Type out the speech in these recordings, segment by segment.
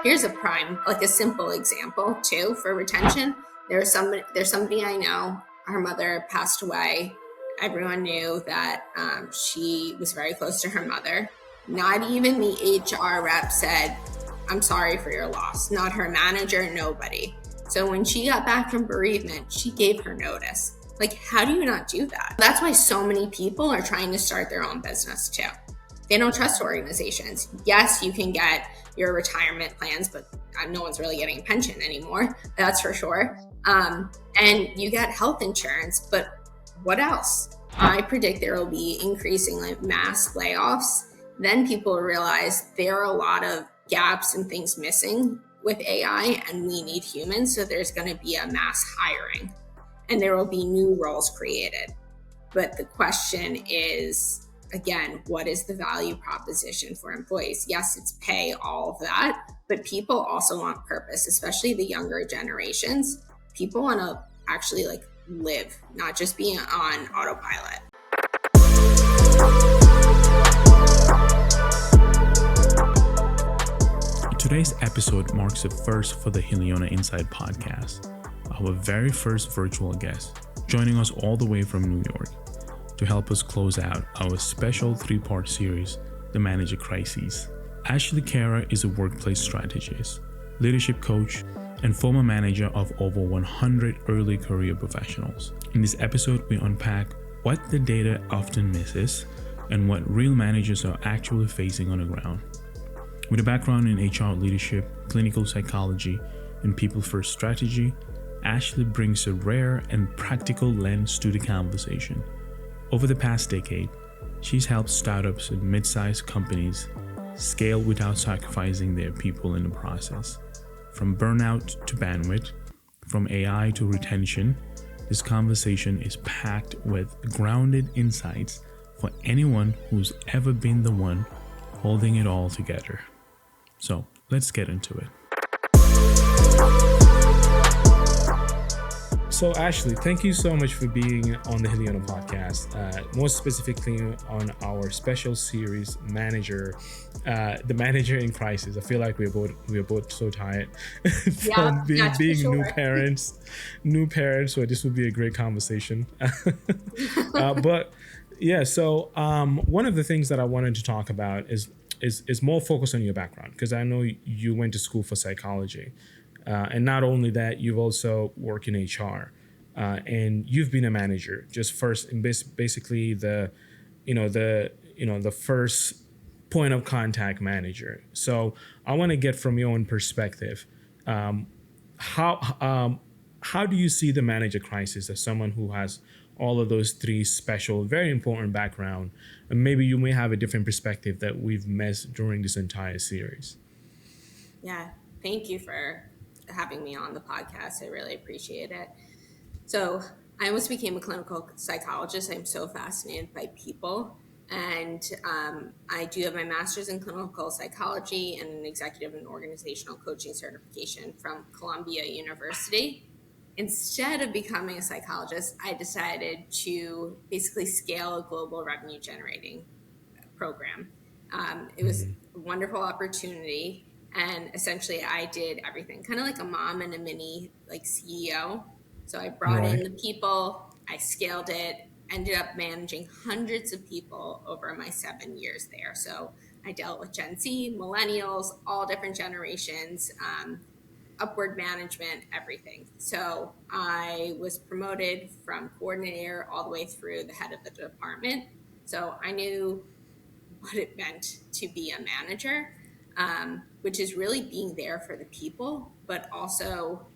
Here's a simple example too for retention. There's somebody I know, her mother passed away. Everyone knew that she was very close to her mother. Not even the HR rep said, "I'm sorry for your loss." Not her manager, nobody. So when she got back from bereavement, she gave her notice. Like, how do you not do that? That's why so many people are trying to start their own business too. They don't trust organizations. Yes, you can get your retirement plans, but no one's really getting a pension anymore. That's for sure. And you get health insurance, but what else? I predict there will be increasing mass layoffs. Then people realize there are a lot of gaps and things missing with AI, and we need humans. So there's going to be a mass hiring, and there will be new roles created. But the question is, again, what is the value proposition for employees? Yes, it's pay, all of that, but people also want purpose, especially the younger generations. People want to actually live, not just be on autopilot. Today's episode marks a first for the Heliona Inside podcast. Our very first virtual guest, joining us all the way from New York to help us close out our special 3-part series, The Manager Crises. Ashley Kera is a workplace strategist, leadership coach, and former manager of over 100 early career professionals. In this episode, we unpack what the data often misses and what real managers are actually facing on the ground. With a background in HR leadership, clinical psychology, and people-first strategy, Ashley brings a rare and practical lens to the conversation. Over the past decade, she's helped startups and mid-sized companies scale without sacrificing their people in the process. From burnout to bandwidth, from AI to retention, this conversation is packed with grounded insights for anyone who's ever been the one holding it all together. So let's get into it. So Ashley, thank you so much for being on the Heliona podcast, more specifically on our special series, The Manager in Crisis. I feel like we're both so tired from being new parents. So this would be a great conversation. But yeah, so one of the things that I wanted to talk about is more focused on your background, because I know you went to school for psychology. And not only that, you've also worked in HR, and you've been a manager. Just first, in basically the first point of contact manager. So I want to get from your own perspective, how do you see the manager crisis as someone who has all of those three special, very important background, and maybe you may have a different perspective that we've missed during this entire series? Yeah, thank you for having me on the podcast. I really appreciate it. So I almost became a clinical psychologist. I'm so fascinated by people. And I do have my master's in clinical psychology and an executive and organizational coaching certification from Columbia University. Instead of becoming a psychologist, I decided to basically scale a global revenue generating program. It was a wonderful opportunity. And essentially I did everything, kind of like a mom and a mini CEO. So I brought in the people, I scaled it, ended up managing hundreds of people over my 7 years there. So I dealt with Gen Z, millennials, all different generations, upward management, everything. So I was promoted from coordinator all the way through the head of the department. So I knew what it meant to be a manager. Which is really being there for the people, but also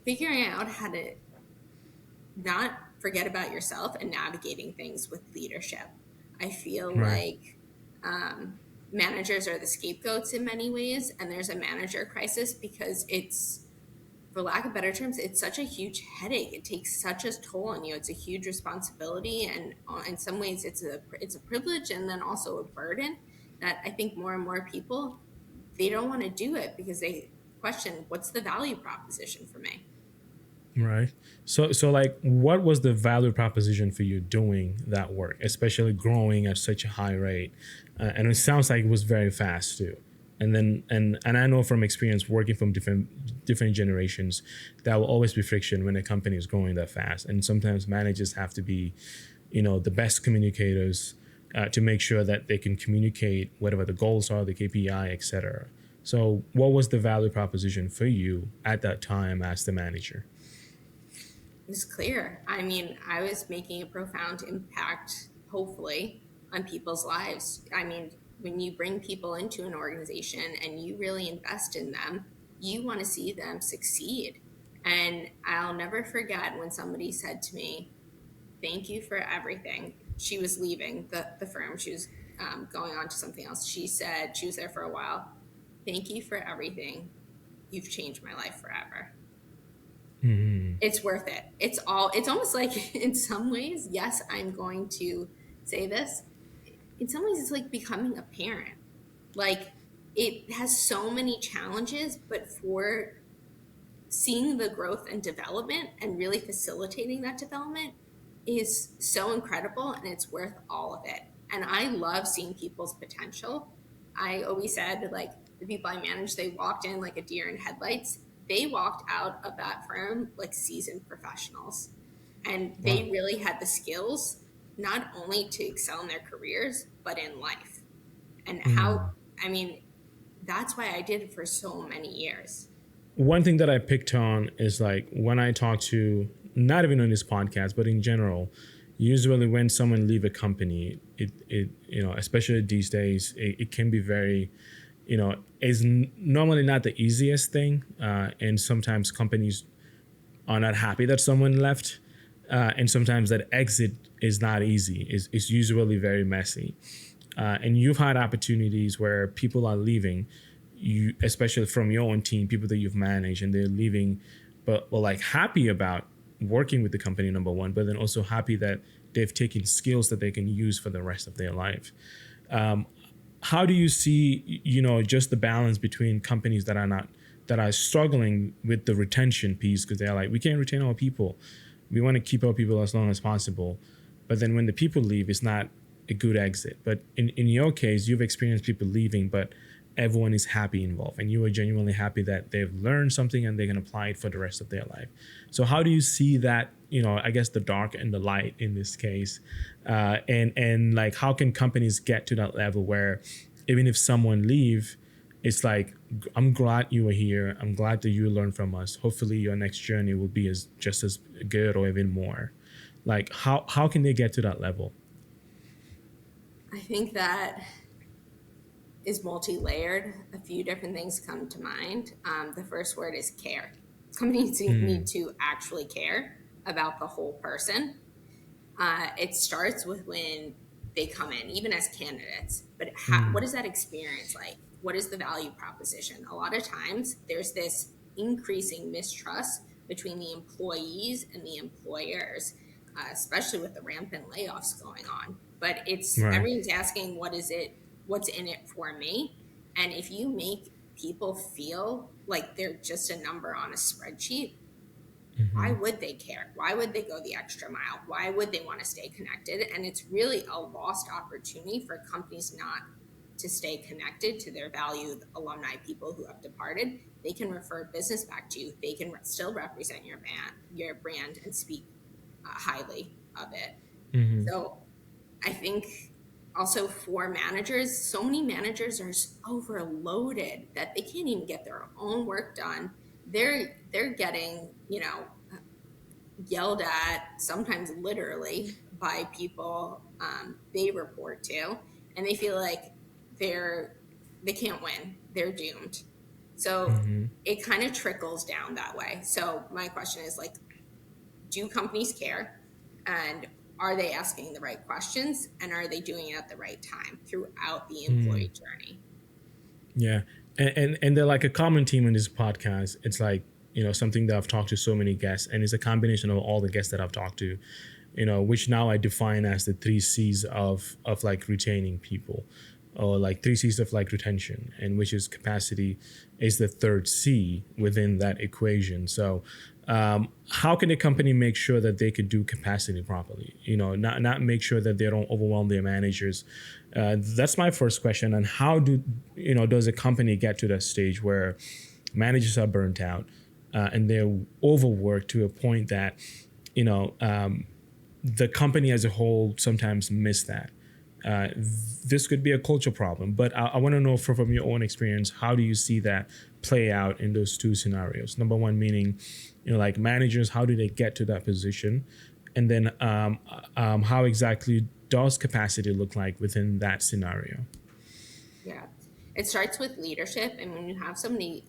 figuring out how to not forget about yourself and navigating things with leadership. I feel like managers are the scapegoats in many ways, and there's a manager crisis because it's, for lack of better terms, it's such a huge headache. It takes such a toll on you. It's a huge responsibility, and in some ways it's a privilege and then also a burden that I think more and more people, they don't want to do it because they question, what's the value proposition for me? Right. So what was the value proposition for you doing that work, especially growing at such a high rate? And it sounds like it was very fast too. And I know from experience working from different generations, there will always be friction when a company is growing that fast. And sometimes managers have to be, the best communicators to make sure that they can communicate whatever the goals are, the KPI, etc. So what was the value proposition for you at that time as the manager? It was clear. I mean, I was making a profound impact, hopefully, on people's lives. I mean, when you bring people into an organization and you really invest in them, you want to see them succeed. And I'll never forget when somebody said to me, "Thank you for everything." She was leaving the firm. She was going on to something else. She said, she was there for a while. "Thank you for everything. You've changed my life forever." Mm-hmm. It's worth it. It's almost like, in some ways, yes, I'm going to say this. In some ways, it's like becoming a parent. Like, it has so many challenges, but for seeing the growth and development and really facilitating that development is so incredible, and it's worth all of it. And I love seeing people's potential. I always said, like, the people I managed, they walked in like a deer in headlights. They walked out of that firm like seasoned professionals, and they really had the skills not only to excel in their careers, but in life. And I mean, that's why I did it for so many years. One thing that I picked on is, like, when I talk to, not even on this podcast, but in general, usually when someone leave a company, it especially these days, it can be very, is normally not the easiest thing. And sometimes companies are not happy that someone left. And sometimes that exit is not easy. It's usually very messy. And you've had opportunities where people are leaving, you, especially from your own team, people that you've managed, and they're leaving, but were like happy about working with the company, number one, but then also happy that they've taken skills that they can use for the rest of their life. How do you see, just the balance between companies that are struggling with the retention piece, because they're like, we can't retain our people. We want to keep our people as long as possible. But then when the people leave, it's not a good exit. But in your case, you've experienced people leaving, but everyone is happy involved, and you are genuinely happy that they've learned something and they can apply it for the rest of their life. So how do you see that, I guess the dark and the light in this case, and like, how can companies get to that level where even if someone leave, it's like, I'm glad you were here. I'm glad that you learned from us. Hopefully your next journey will be just as good or even more. Like, how can they get to that level? I think that is multi-layered. A few different things come to mind. The first word is care. Companies need to actually care about the whole person. It starts with when they come in, even as candidates. But what is that experience like? What is the value proposition? A lot of times there's this increasing mistrust between the employees and the employers, especially with the rampant layoffs going on. But everyone's asking, what's in it for me? And if you make people feel like they're just a number on a spreadsheet, why would they care? Why would they go the extra mile? Why would they want to stay connected? And it's really a lost opportunity for companies not to stay connected to their valued alumni, people who have departed. They can refer business back to you. They can still represent your brand and speak highly of it. So I think also for managers, so many managers are overloaded that they can't even get their own work done. They're getting, yelled at, sometimes literally, by people they report to, and they feel like they can't win. They're doomed. So it kind of trickles down that way. So my question is, like, do companies care? And are they asking the right questions? And are they doing it at the right time throughout the employee journey? Yeah. And they're like a common theme in this podcast. It's like, something that I've talked to so many guests, and it's a combination of all the guests that I've talked to, which now I define as the 3 C's of like retaining people, or like 3 C's of like retention, and which is capacity is the third C within that equation. So How can the company make sure that they could do capacity properly? Not make sure that they don't overwhelm their managers. That's my first question. And how does a company get to that stage where managers are burnt out and they're overworked to a point that you know um, the company as a whole sometimes miss that. This could be a culture problem, but I want to know from your own experience, how do you see that play out in those two scenarios? Number one, meaning, like managers, how do they get to that position? And then how exactly does capacity look like within that scenario? Yeah. It starts with leadership. And when you have somebody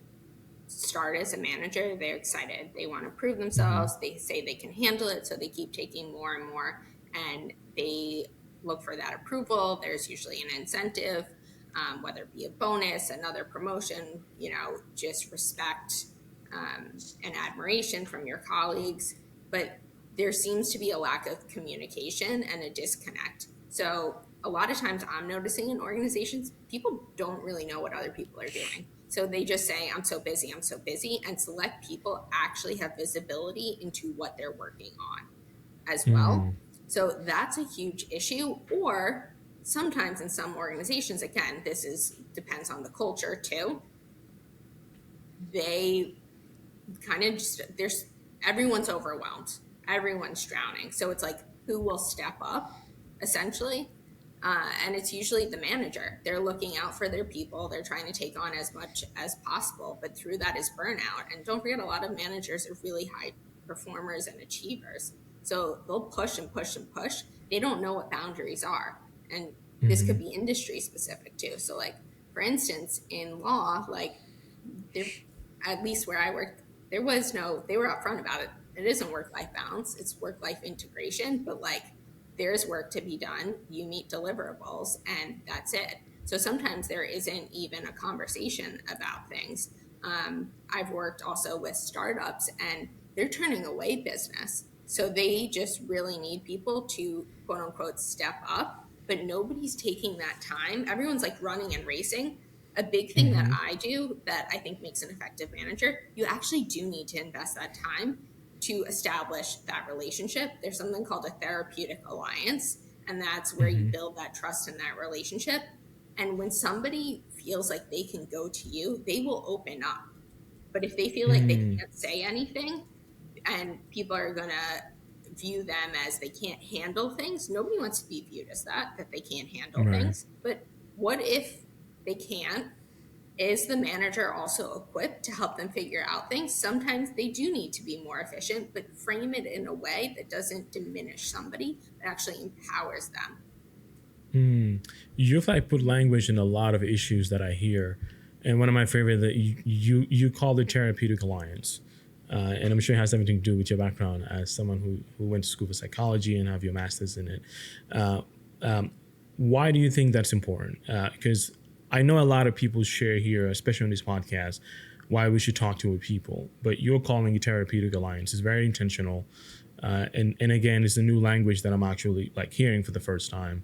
start as a manager, they're excited. They want to prove Mm-hmm. themselves. They say they can handle it. So they keep taking more and more. And they look for that approval. There's usually an incentive, whether it be a bonus, another promotion, just respect and admiration from your colleagues. But there seems to be a lack of communication and a disconnect. So a lot of times I'm noticing in organizations, people don't really know what other people are doing. So they just say, I'm so busy, I'm so busy. And select people actually have visibility into what they're working on as well. Mm-hmm. So that's a huge issue. Or sometimes in some organizations, again, depends on the culture too. They kind of there's everyone's overwhelmed, everyone's drowning, so it's like, who will step up essentially? And it's usually the manager. They're looking out for their people, they're trying to take on as much as possible, but through that is burnout. And don't forget, a lot of managers are really high performers and achievers, so they'll push and push and push. They don't know what boundaries are. And this Mm-hmm. could be industry specific too. So like, for instance, in law, like, there, at least where I worked, they were upfront about it. It isn't work life balance, it's work life integration, but like, there's work to be done. You meet deliverables and that's it. So sometimes there isn't even a conversation about things. I've worked also with startups and they're turning away business. So they just really need people to quote unquote step up, but nobody's taking that time. Everyone's like running and racing. A big thing that Mm-hmm. I do that I think makes an effective manager, you actually do need to invest that time to establish that relationship. There's something called a therapeutic alliance, and that's where you Mm-hmm. build that trust in that relationship. And when somebody feels like they can go to you, they will open up. But if they feel like they Mm-hmm. can't say anything and people are going to view them as they can't handle things, nobody wants to be viewed as that they can't handle Right. things. But what if they can't? Is the manager also equipped to help them figure out things? Sometimes they do need to be more efficient, but frame it in a way that doesn't diminish somebody, but actually empowers them. You've like put language in a lot of issues that I hear, and one of my favorite that you call the therapeutic alliance, and I'm sure it has everything to do with your background as someone who went to school for psychology and have your master's in it. Uh, um, why do you think that's important? Because I know a lot of people share here, especially on this podcast, why we should talk to our people, but you're calling it therapeutic alliance. It's very intentional, and again, it's a new language that I'm actually like hearing for the first time.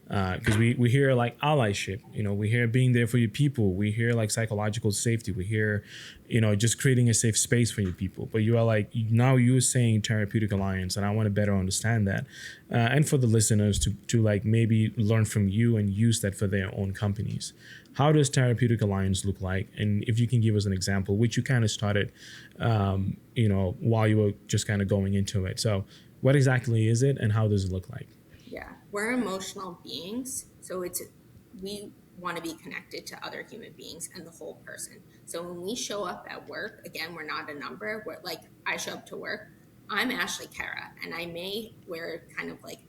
Because we hear like allyship, we hear being there for your people, we hear like psychological safety, we hear, just creating a safe space for your people. But you are like, now you're saying therapeutic alliance, and I want to better understand that, and for the listeners to like maybe learn from you and use that for their own companies. How does therapeutic alliance look like? And if you can give us an example, which you kind of started, while you were just kind of going into it. So what exactly is it, and how does it look like? Yeah, we're emotional beings, so we want to be connected to other human beings and the whole person. So when we show up at work, again, we're not a number. We're like, I show up to work, I'm Ashley Kera, and I may wear kind of like,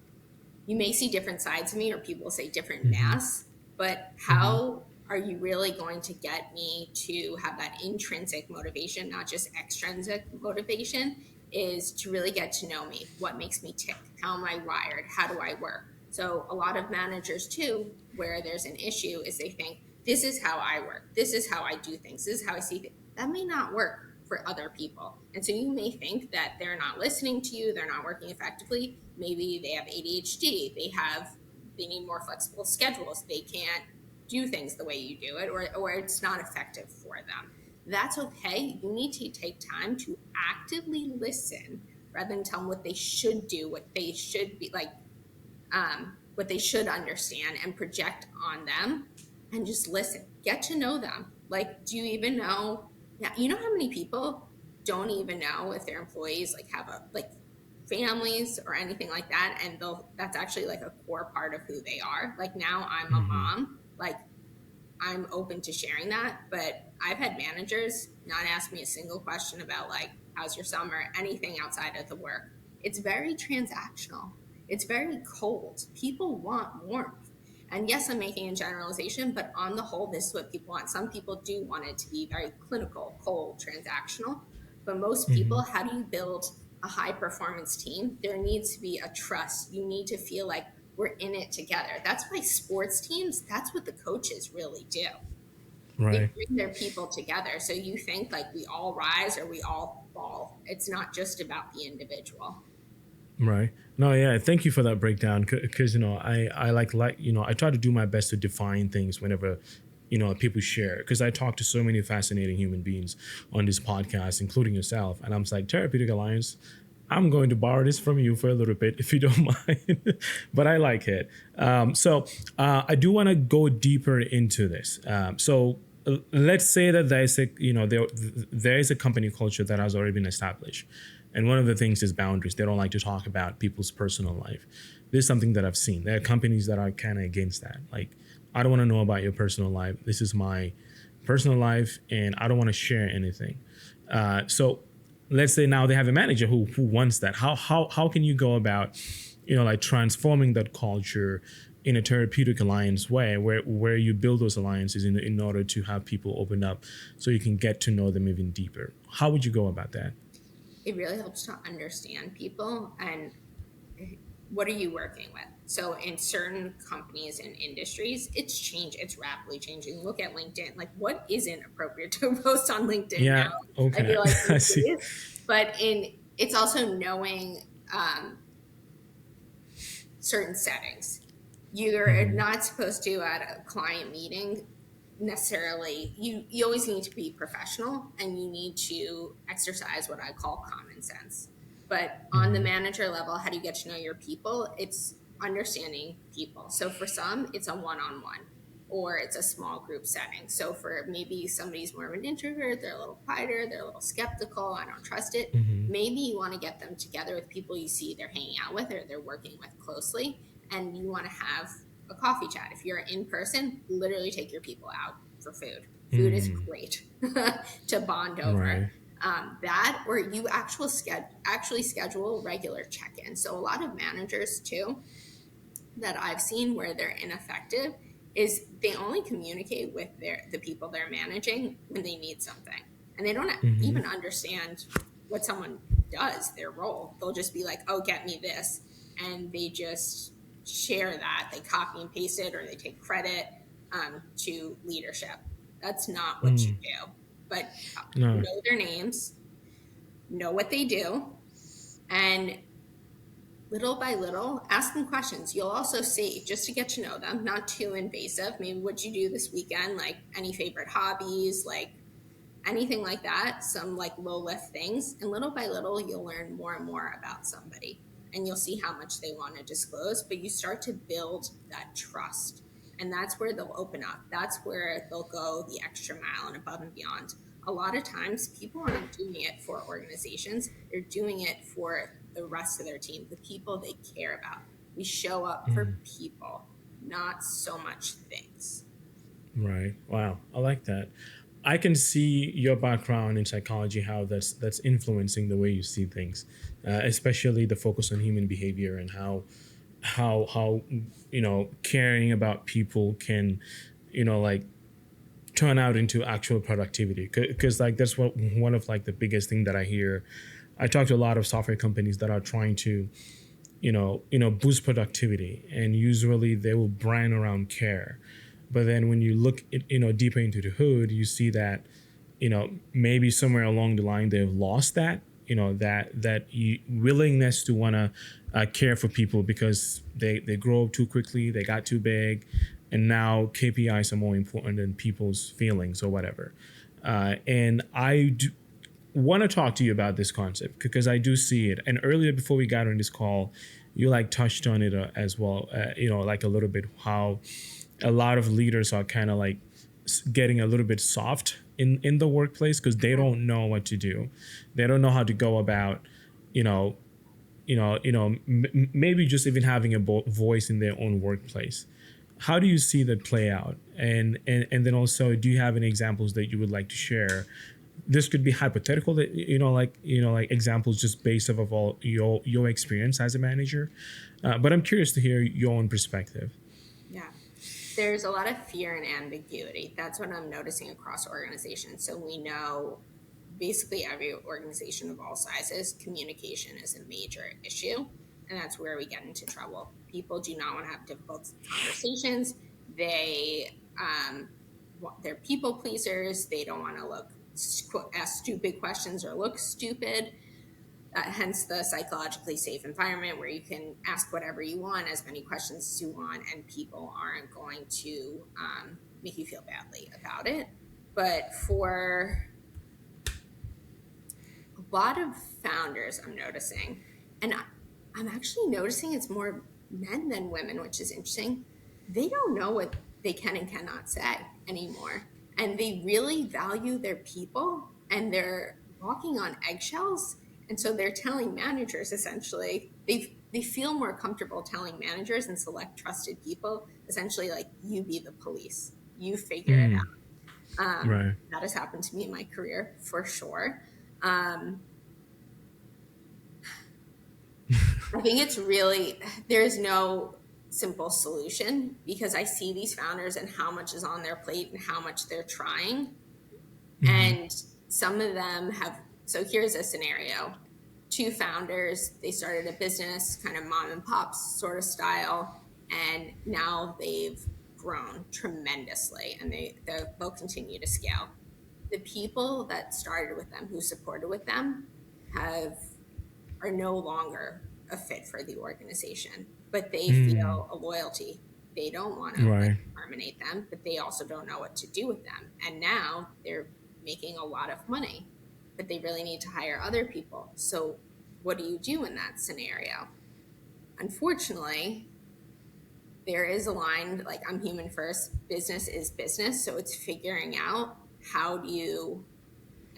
you may see different sides of me, or people say different Mm-hmm. masks, but Mm-hmm. how are you really going to get me to have that intrinsic motivation, not just extrinsic motivation? Is to really get to know me. What makes me tick? How am I wired? How do I work? So a lot of managers too, where there's an issue, is they think, this is how I work, this is how I do things, this is how I see things. That may not work for other people. And so you may think that they're not listening to you, they're not working effectively. Maybe they have ADHD, they need more flexible schedules, they can't do things the way you do it, or it's not effective for them. That's okay. You need to take time to actively listen rather than tell them what they should do, what they should be like, what they should understand and project on them, and just listen. Get to know them. Like, do you even know? Yeah, you know how many people don't even know if their employees like have a like families or anything like that, and that's actually like a core part of who they are. Like now, I'm a Mm-hmm. mom. Like I'm open to sharing that, but I've had managers not ask me a single question about like, how's your summer, anything outside of the work. It's very transactional. It's very cold. People want warmth. And yes, I'm making a generalization, but on the whole, this is what people want. Some people do want it to be very clinical, cold, transactional. But most Mm-hmm. people, how do you build a high performance team? There needs to be a trust. You need to feel like we're in it together. That's why sports teams, that's what the coaches really do. They Right. bring their people together. So you think like we all rise or we all fall. It's not just about the individual. Right. No, yeah. Thank you for that breakdown. Because I like I try to do my best to define things whenever people share. Because I talk to so many fascinating human beings on this podcast, including yourself, and I'm just like Therapeutic Alliance. I'm going to borrow this from you for a little bit, if you don't mind. But I like it. I do want to go deeper into this. Let's say that there is a company culture that has already been established. And one of the things is boundaries. They don't like to talk about people's personal life. This is something that I've seen. There are companies that are kind of against that. Like, I don't want to know about your personal life. This is my personal life, and I don't want to share anything. So let's say now they have a manager who wants that. How can you go about, like transforming that culture in a therapeutic alliance way, where you build those alliances in order to have people open up, so you can get to know them even deeper? How would you go about that? It really helps to understand people and what are you working with. So in certain companies and industries, it's rapidly changing. Look at LinkedIn. Like, what isn't appropriate to post on LinkedIn now? Yeah. I Okay. feel like I these see. days. But it's also knowing certain settings. You're Mm-hmm. not supposed to at a client meeting necessarily. You always need to be professional, and you need to exercise what I call common sense. But on the Mm-hmm. manager level, how do you get to know your people? It's understanding people. So for some, it's a one-on-one or it's a small group setting. So for maybe somebody's more of an introvert, they're a little quieter, they're a little skeptical, I don't trust it. Mm-hmm. Maybe you want to get them together with people you see they're hanging out with or they're working with closely, and you want to have a coffee chat. If you're in person, literally take your people out for food. Food is Mm-hmm. great to bond over. Right. That, or you actually schedule regular check-ins. So a lot of managers too that I've seen where they're ineffective is they only communicate with the people they're managing when they need something, and they don't Mm-hmm. even understand what someone does, their role. They'll just be like, "Oh, get me this," and they just share that. They copy and paste it, or they take credit to leadership. That's not what you Mm. do. But No. know their names, know what they do, and little by little, ask them questions. You'll also see, just to get to know them, not too invasive. Maybe what you do this weekend, like any favorite hobbies, like anything like that, some like low lift things. And little by little, you'll learn more and more about somebody, and you'll see how much they want to disclose. But you start to build that trust. And that's where they'll open up. That's where they'll go the extra mile and above and beyond. A lot of times, people aren't doing it for organizations, they're doing it for the rest of their team, the people they care about. We show up Mm. for people, not so much things. Right. Wow. I like that. I can see your background in psychology, how that's influencing the way you see things, especially the focus on human behavior and how caring about people can like turn out into actual productivity. Because like that's what one of like the biggest thing that I hear. I talk to a lot of software companies that are trying to boost productivity, and usually they will brand around care. But then when you look deeper into the hood, you see that maybe somewhere along the line they've lost that willingness to want to care for people, because they grow up too quickly, they got too big, and now KPIs are more important than people's feelings or whatever. And I want to talk to you about this concept because I do see it. And earlier, before we got on this call, you like touched on it as well. Like a little bit how a lot of leaders are kind of like getting a little bit soft in the workplace because they don't know what to do. They don't know how to go about, maybe just even having a voice in their own workplace. How do you see that play out? And then also, do you have any examples that you would like to share? This could be hypothetical, that like examples just based off of all your experience as a manager. But I'm curious to hear your own perspective. Yeah. There's a lot of fear and ambiguity. That's what I'm noticing across organizations. So we know basically every organization of all sizes, communication is a major issue. And that's where we get into trouble. People do not want to have difficult conversations. They're people pleasers. They don't want to ask stupid questions or look stupid. Hence the psychologically safe environment where you can ask whatever you want, as many questions as you want, and people aren't going to make you feel badly about it. But for a lot of founders, I'm noticing, and I'm actually noticing it's more men than women, which is interesting. They don't know what they can and cannot say anymore. And they really value their people, and they're walking on eggshells. And so they're telling managers, essentially, they feel more comfortable telling managers and select trusted people, essentially, like, you be the police, you figure it out. Right. That has happened to me in my career for sure. I think it's really, there's no simple solution because I see these founders and how much is on their plate and how much they're trying. And some of them so here's a scenario. 2 founders, they started a business, kind of mom and pop sort of style, and now they've grown tremendously and they'll continue to scale. The people that started with them, who supported with them, are no longer a fit for the organization, but they feel a loyalty. They don't want to terminate them, but they also don't know what to do with them. And now they're making a lot of money, but they really need to hire other people. So what do you do in that scenario? Unfortunately, there is a line, like, I'm human first, business is business. So it's figuring out how do you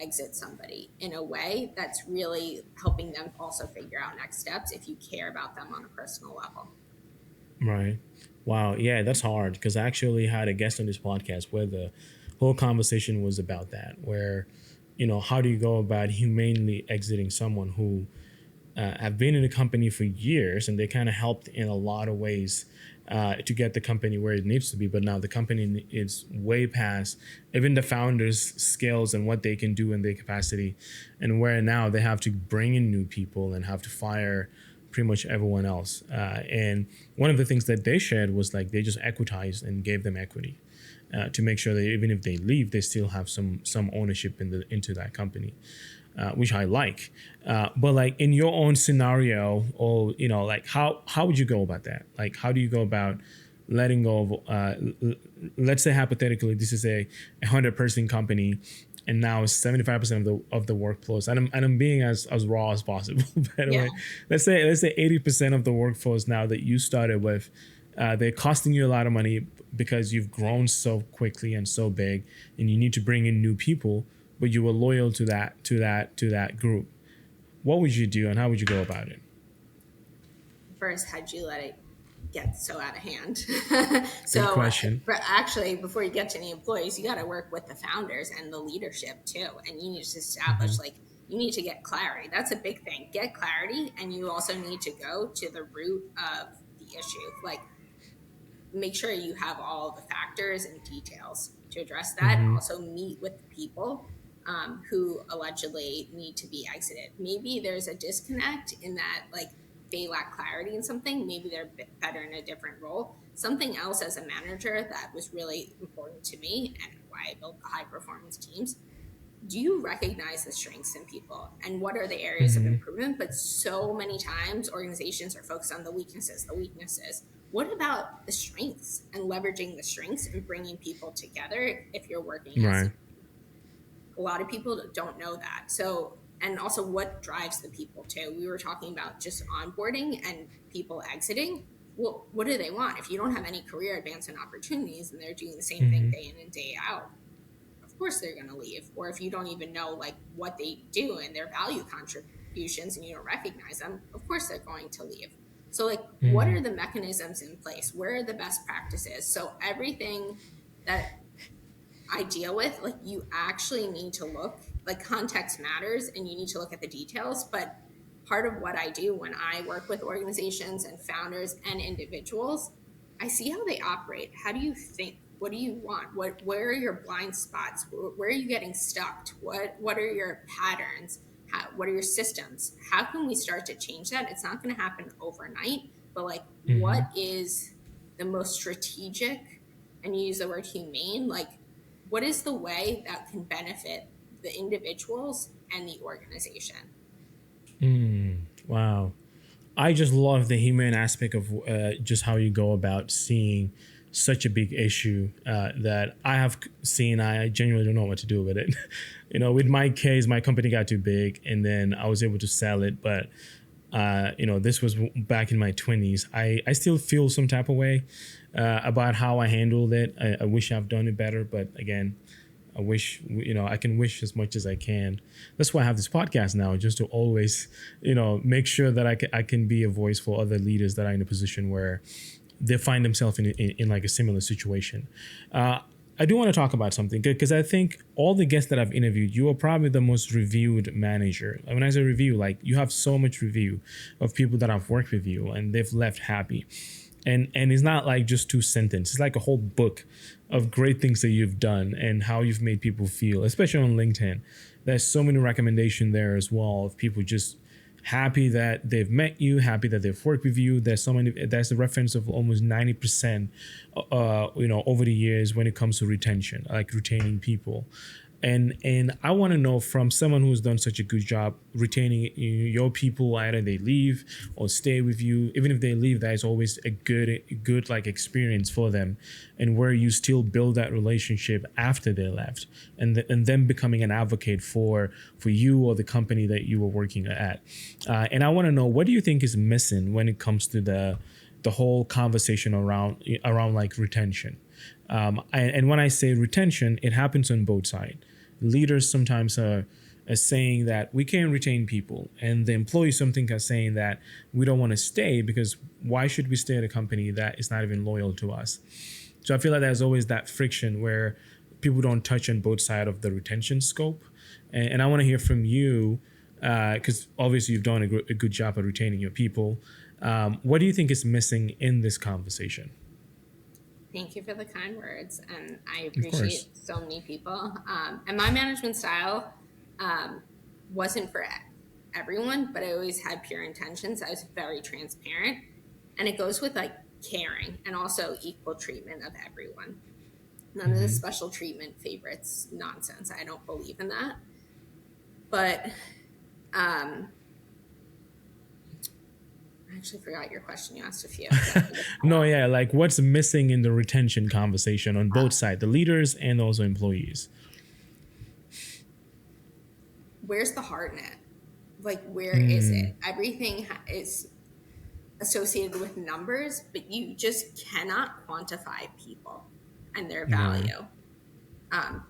exit somebody in a way that's really helping them also figure out next steps if you care about them on a personal level. Right. Wow. Yeah, that's hard because I actually had a guest on this podcast where the whole conversation was about that, where, how do you go about humanely exiting someone who have been in a company for years and they kind of helped in a lot of ways to get the company where it needs to be. But now the company is way past even the founders' skills and what they can do in their capacity, and where now they have to bring in new people and have to fire pretty much everyone else. And one of the things that they shared was like they just equitized and gave them equity to make sure that even if they leave, they still have some ownership into that company. Which I like, but like in your own scenario, or like how would you go about that? Like, how do you go about letting go of? Let's say hypothetically, this is a 100-person company, and now it's 75% of the workforce. And I'm being as raw as possible. By the way, let's say 80% of the workforce now that you started with, they're costing you a lot of money because you've grown so quickly and so big, and you need to bring in new people, but you were loyal to that group. What would you do and how would you go about it? First, how'd you let it get so out of hand? Good question. But actually, before you get to any employees, you got to work with the founders and the leadership too. And you need to establish, like, you need to get clarity. That's a big thing. Get clarity. And you also need to go to the root of the issue. Like, make sure you have all the factors and details to address that. And also meet with the people who allegedly need to be exited. Maybe there's a disconnect in that, like, they lack clarity in something. Maybe they're better in a different role. Something else as a manager that was really important to me and why I built high performance teams. Do you recognize the strengths in people and what are the areas of improvement? But so many times organizations are focused on the weaknesses. What about the strengths and leveraging the strengths and bringing people together if you're working as a A lot of people don't know that. So, and also what drives the people too. We were talking about just onboarding and people exiting. Well, what do they want? If you don't have any career advancement opportunities and they're doing the same thing day in and day out, of course they're going to leave. Or if you don't even know like what they do and their value contributions and you don't recognize them, of course they're going to leave. So like, what are the mechanisms in place? Where are the best practices? So everything that I deal with, like you actually need to look, like context matters and you need to look at the details. But part of what I do when I work with organizations and founders and individuals, I see how they operate. How do you think? What do you want? Where are your blind spots? Where are you getting stuck? What are your patterns? What are your systems? How can we start to change that? It's not going to happen overnight, but like, what is the most strategic, and you use the word humane, like what is the way that can benefit the individuals and the organization? Wow. I just love the human aspect of just how you go about seeing such a big issue that I have seen. I genuinely don't know what to do with it. With my case, my company got too big and then I was able to sell it. But, this was back in my 20s. I still feel some type of way about how I handled it. I wish I've done it better. But again, I wish, I can wish as much as I can. That's why I have this podcast now, just to always, make sure that I can be a voice for other leaders that are in a position where they find themselves in like a similar situation. I do want to talk about something because I think all the guests that I've interviewed, you are probably the most reviewed manager. When I say review, like you have so much review of people that have worked with you and they've left happy. And it's not like just 2 sentences. It's like a whole book of great things that you've done and how you've made people feel, especially on LinkedIn. There's so many recommendations there as well of people just happy that they've met you, happy that they've worked with you. There's a reference of almost 90%, over the years when it comes to retention, like retaining people. And I want to know from someone who's done such a good job retaining your people, either they leave or stay with you. Even if they leave, that is always a good like experience for them, and where you still build that relationship after they left, and them becoming an advocate for you or the company that you were working at. And I want to know, what do you think is missing when it comes to the whole conversation around like retention? And when I say retention, it happens on both sides. Leaders sometimes are saying that we can't retain people, and the employees something are saying that we don't want to stay because why should we stay at a company that is not even loyal to us? So I feel like there's always that friction where people don't touch on both sides of the retention scope. And I want to hear from you because obviously you've done a good job at retaining your people. What do you think is missing in this conversation? Thank you for the kind words, and I appreciate so many people. And my management style wasn't for everyone, but I always had pure intentions. I was very transparent, and it goes with like caring and also equal treatment of everyone. None of the special treatment favorites nonsense. I don't believe in that. But I actually forgot your question. You asked a few. No, yeah, like what's missing in the retention conversation on both sides, the leaders and also employees? Where's the heart in it? Like, where is it? Everything is associated with numbers, but you just cannot quantify people and their value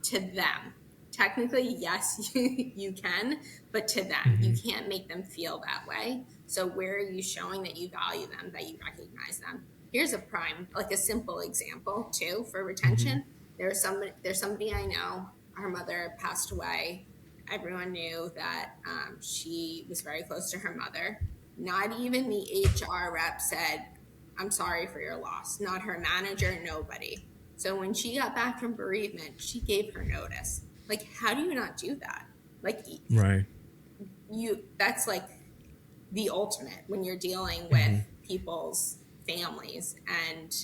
to them. Technically, yes, you can, but to them, you can't make them feel that way. So where are you showing that you value them, that you recognize them? Here's a simple example too for retention. There's somebody I know, her mother passed away. Everyone knew that she was very close to her mother. Not even the HR rep said, "I'm sorry for your loss." Not her manager, nobody. So when she got back from bereavement, she gave her notice. Like, how do you not do that? Like, right. That's like the ultimate when you're dealing with people's families and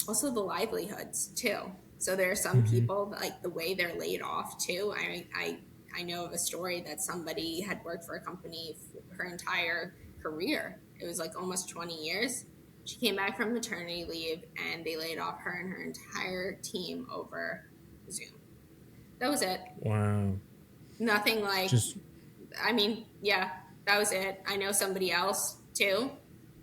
also the livelihoods too. So there are some people, like the way they're laid off too. I know of a story that somebody had worked for a company for her entire career. It was like almost 20 years. She came back from maternity leave and they laid off her and her entire team over Zoom. That was it. Wow. Nothing like, Just I mean, yeah, that was it. I know somebody else too.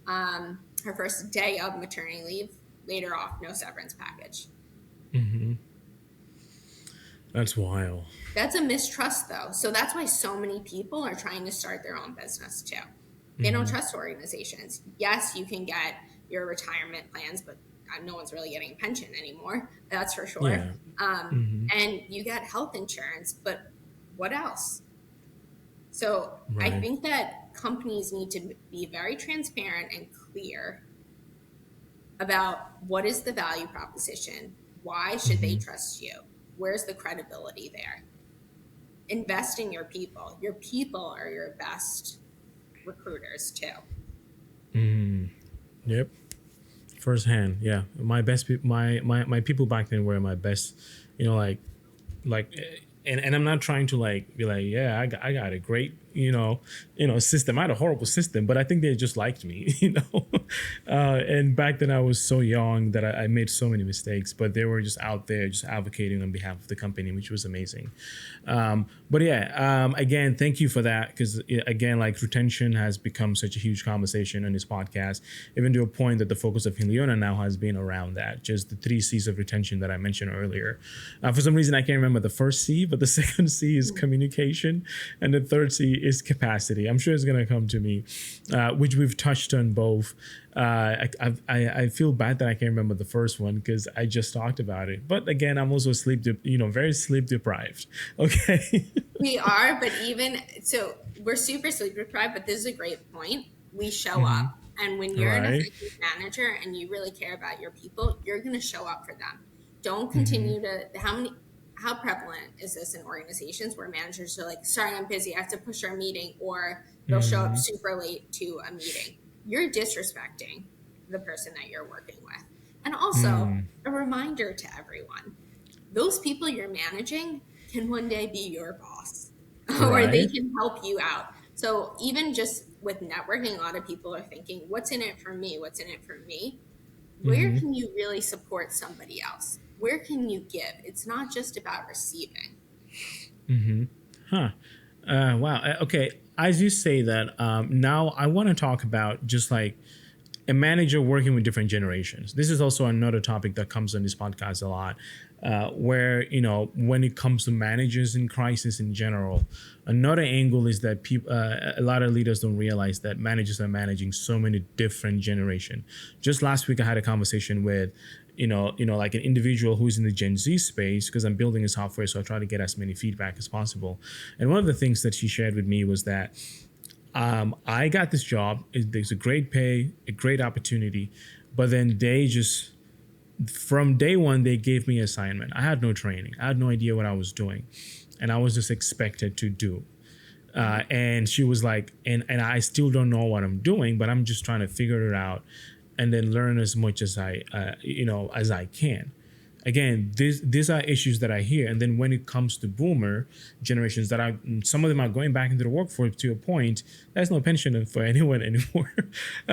Her first day of maternity leave, later off, no severance package. that's wild. That's a mistrust, though. So that's why so many people are trying to start their own business too. They don't trust organizations. Yes, you can get your retirement plans, but no one's really getting a pension anymore. That's for sure. Yeah. And you get health insurance, but what else? So I Right. think that companies need to be very transparent and clear about what is the value proposition. Why should they trust you? Where's the credibility there? Invest in your people. Your people are your best recruiters too. Yep. Firsthand. Yeah. My best my people back then were my best, you know, like and I'm not trying to like be like, yeah, I got a great, system. I had a horrible system, but I think they just liked me, and back then I was so young that I made so many mistakes, but they were just out there just advocating on behalf of the company, which was amazing. But yeah, again, thank you for that, because again, like, retention has become such a huge conversation on this podcast, even to a point that the focus of Heliona now has been around that, just the 3 C's of retention that I mentioned earlier. For some reason, I can't remember the first C, but the second C is communication, and the third C is capacity. I'm sure it's going to come to me, which we've touched on both. I feel bad that I can't remember the first one because I just talked about it. But again, I'm also very sleep deprived. Okay. We are, but even so, we're super sleep deprived. But this is a great point. We show up, and when you're an Right. effective manager and you really care about your people, you're going to show up for them. Don't continue to how prevalent is this in organizations where managers are like, sorry, I'm busy, I have to push our meeting, or they'll show up super late to a meeting. You're disrespecting the person that you're working with. And also, a reminder to everyone, those people you're managing can one day be your boss or they Right. can help you out. So even just with networking, a lot of people are thinking, what's in it for me? What's in it for me? Where can you really support somebody else? Where can you give? It's not just about receiving. Huh. Wow. Okay. As you say that, now I want to talk about just like a manager working with different generations. This is also another topic that comes on this podcast a lot, where, when it comes to managers in crisis in general, another angle is that people, a lot of leaders don't realize that managers are managing so many different generations. Just last week, I had a conversation with, like an individual who's in the Gen Z space, because I'm building a software, so I try to get as many feedback as possible. And one of the things that she shared with me was that I got this job. There's a great pay, a great opportunity, but then they just, from day one, they gave me assignment. I had no training. I had no idea what I was doing, and I was just expected to do. And she was like, and I still don't know what I'm doing, but I'm just trying to figure it out, and then learn as much as as I can. Again, these are issues that I hear. And then when it comes to boomer generations, some of them are going back into the workforce to a point, there's no pension for anyone anymore.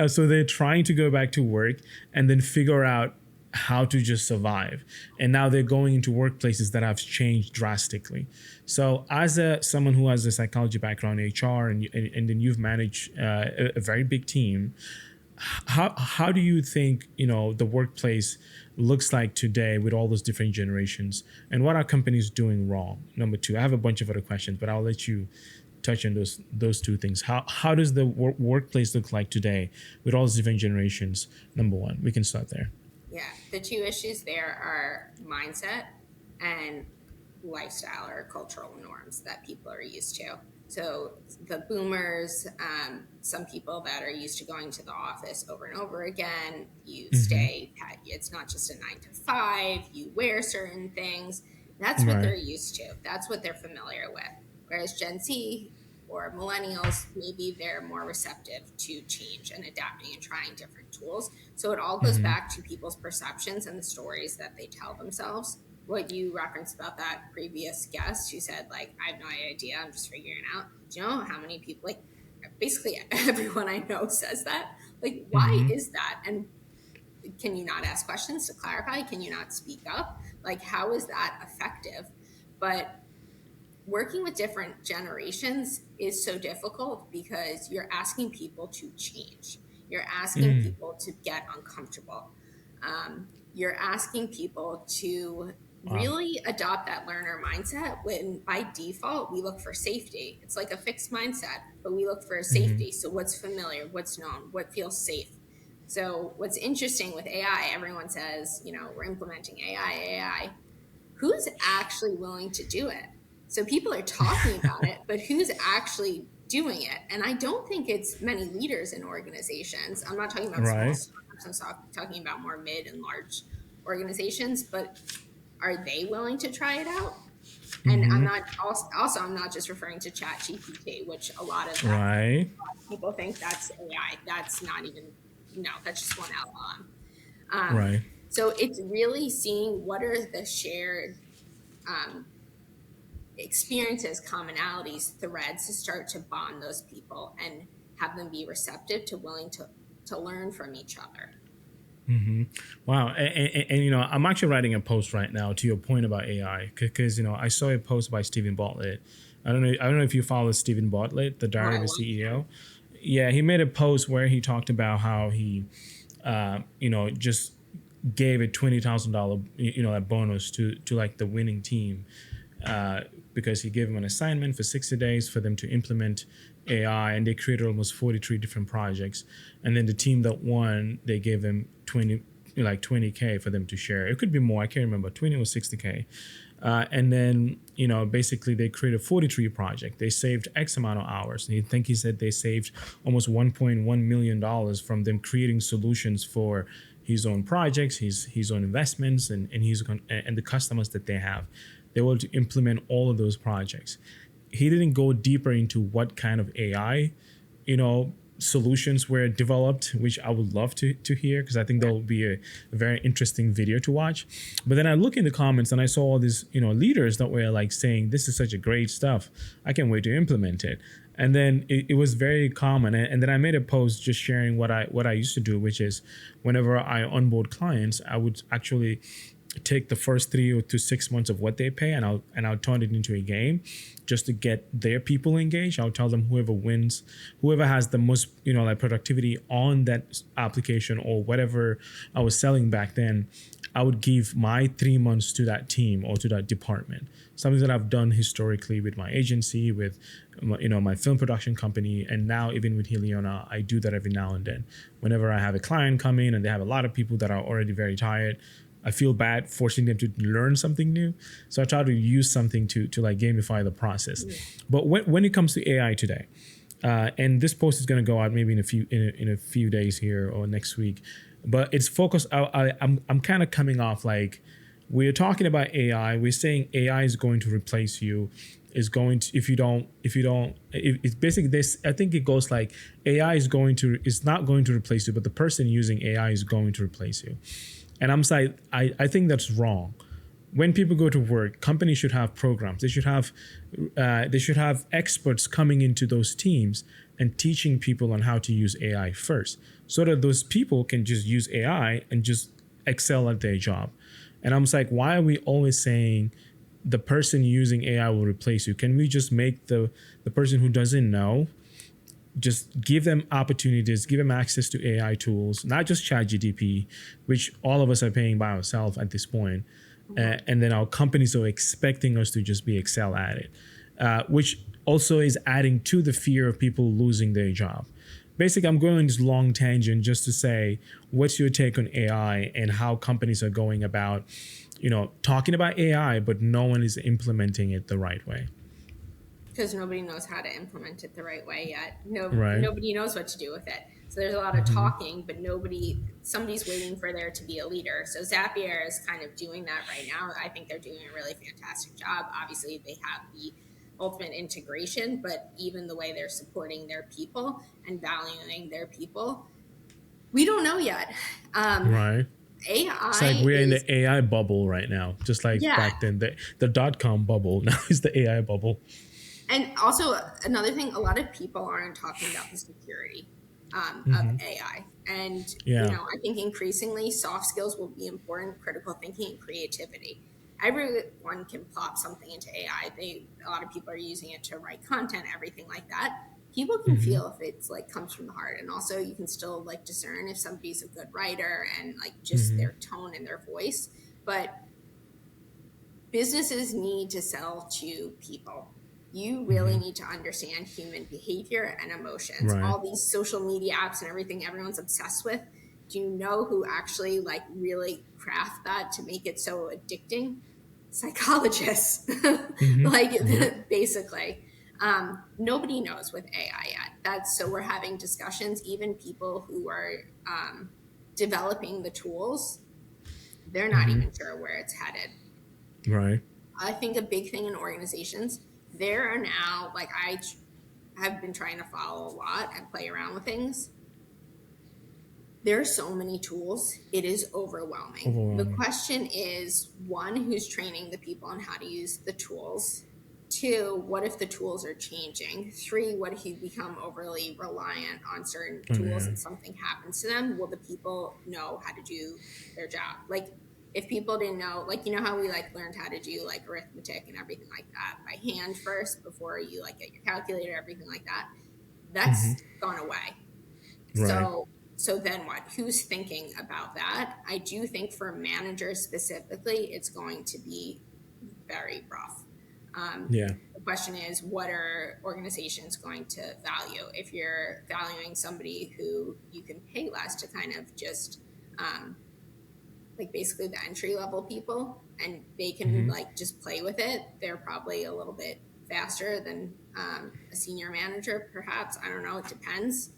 So they're trying to go back to work and then figure out how to just survive. And now they're going into workplaces that have changed drastically. So as someone who has a psychology background, HR, and then you've managed a very big team, how do you think the workplace looks like today with all those different generations, and what are companies doing wrong? Number two, I have a bunch of other questions, but I'll let you touch on those two things. How does the workplace look like today with all those different generations? Number one, we can start there. Yeah, the two issues there are mindset and lifestyle or cultural norms that people are used to. So the boomers, some people that are used to going to the office over and over again, you stay, it's not just a 9 to 5, you wear certain things. That's what Right. they're used to. That's what they're familiar with. Whereas Gen Z or millennials, maybe they're more receptive to change and adapting and trying different tools. So it all goes back to people's perceptions and the stories that they tell themselves. What you referenced about that previous guest who said, like, I have no idea, I'm just figuring out. Do you know how many people, like, basically everyone I know says that? Like, why is that? And can you not ask questions to clarify? Can you not speak up? Like, how is that effective? But working with different generations is so difficult because you're asking people to change. You're asking people to get uncomfortable. You're asking people to Wow. really adopt that learner mindset when by default we look for safety. It's like a fixed mindset, but we look for safety. So what's familiar, what's known, what feels safe. So what's interesting with AI, everyone says, we're implementing AI. Who's actually willing to do it? So people are talking about it, but who's actually doing it? And I don't think it's many leaders in organizations. I'm not talking about small Right. startups, I'm talking about more mid and large organizations, but are they willing to try it out? And I'm not also I'm not just referring to Chat GPT, which a lot of that Right. people think that's AI. That's not even, no, that's just one LLM. Right. So it's really seeing what are the shared um, experiences, commonalities, threads to start to bond those people and have them be receptive to willing to learn from each other. Wow. And I'm actually writing a post right now to your point about AI because I saw a post by Stephen Bartlett. I don't know if you follow Stephen Bartlett, the Oh, Diary I of a love CEO. him. Yeah, he made a post where he talked about how he, just gave a $20,000, a bonus to like the winning team, because he gave them an assignment for 60 days for them to implement AI, and they created almost 43 different projects. And then the team that won, they gave them 20K for them to share. It could be more. I can't remember. 20 or 60K. And then, basically they created 43 project. They saved X amount of hours. And he said they saved almost $1.1 million from them creating solutions for his own projects, his own investments, and the customers that they have. They were to implement all of those projects. He didn't go deeper into what kind of AI, solutions were developed, which I would love to hear, because I think that will be a very interesting video to watch. But then I look in the comments and I saw all these, leaders that were like saying, this is such a great stuff. I can't wait to implement it. And then it was very common. And then I made a post just sharing what I used to do, which is whenever I onboard clients, I would actually take the first 3 to 6 months of what they pay, and I'll turn it into a game just to get their people engaged. I'll tell them whoever wins, whoever has the most like productivity on that application or whatever I was selling back then, I would give my 3 months to that team or to that department. Something that I've done historically with my agency, with my film production company, and now even with Heliona, I do that every now and then. Whenever I have a client come in and they have a lot of people that are already very tired, I feel bad forcing them to learn something new. So I try to use something to like gamify the process. Yeah. But when it comes to AI today, and this post is going to go out maybe in a few days here or next week, but it's focused. I'm kind of coming off like, we're talking about AI. We're saying AI is going to replace you. Is going to if it's basically this. I think it goes like AI is not going to replace you, but the person using AI is going to replace you. And I'm saying, I think that's wrong. When people go to work, companies should have programs. They should have experts coming into those teams and teaching people on how to use AI first, so that those people can just use AI and just excel at their job. And I'm like, why are we always saying the person using AI will replace you? Can we just make the person who doesn't know, just give them opportunities, give them access to AI tools, not just ChatGPT, which all of us are paying by ourselves at this point. And then our companies are expecting us to just be excel at it, which also is adding to the fear of people losing their job. Basically, I'm going on this long tangent just to say, what's your take on AI and how companies are going about, talking about AI, but no one is implementing it the right way? Because nobody knows how to implement it the right way yet. Right. Nobody knows what to do with it. So there's a lot of talking, but somebody's waiting for there to be a leader. So Zapier is kind of doing that right now. I think they're doing a really fantastic job. Obviously, they have the ultimate integration, but even the way they're supporting their people and valuing their people, we don't know yet. Right. AI, it's like we're in the AI bubble right now, just like back then, the .com bubble. Now is the AI bubble. And also another thing, a lot of people aren't talking about the security of AI. And, I think increasingly soft skills will be important, critical thinking and creativity. everyone can plop something into AI. A lot of people are using it to write content, everything like that. People can feel if it's like comes from the heart, and also you can still like discern if somebody's a good writer and like just their tone and their voice. But businesses need to sell to people. You really need to understand human behavior and emotions. Right. All these social media apps and everything everyone's obsessed with. Do you know who actually like really craft that to make it so addicting? Psychologists. Like basically. Nobody knows with AI yet. So we're having discussions, even people who are developing the tools, they're not even sure where it's headed. Right. I think a big thing in organizations, there are now, like I have been trying to follow a lot and play around with things. There are so many tools. It is overwhelming. The question is, one, who's training the people on how to use the tools? Two, what if the tools are changing? Three, what if you become overly reliant on certain tools and something happens to them? Will the people know how to do their job? Like, if people didn't know, like, you know how we like learned how to do like arithmetic and everything like that by hand first before you like get your calculator, everything like that, that's gone away. Right. So then what? Who's thinking about that? I do think for managers specifically, it's going to be very rough. The question is, what are organizations going to value? If you're valuing somebody who you can pay less to kind of just like basically the entry level people, and they can like just play with it, they're probably a little bit faster than a senior manager, perhaps. I don't know. It depends.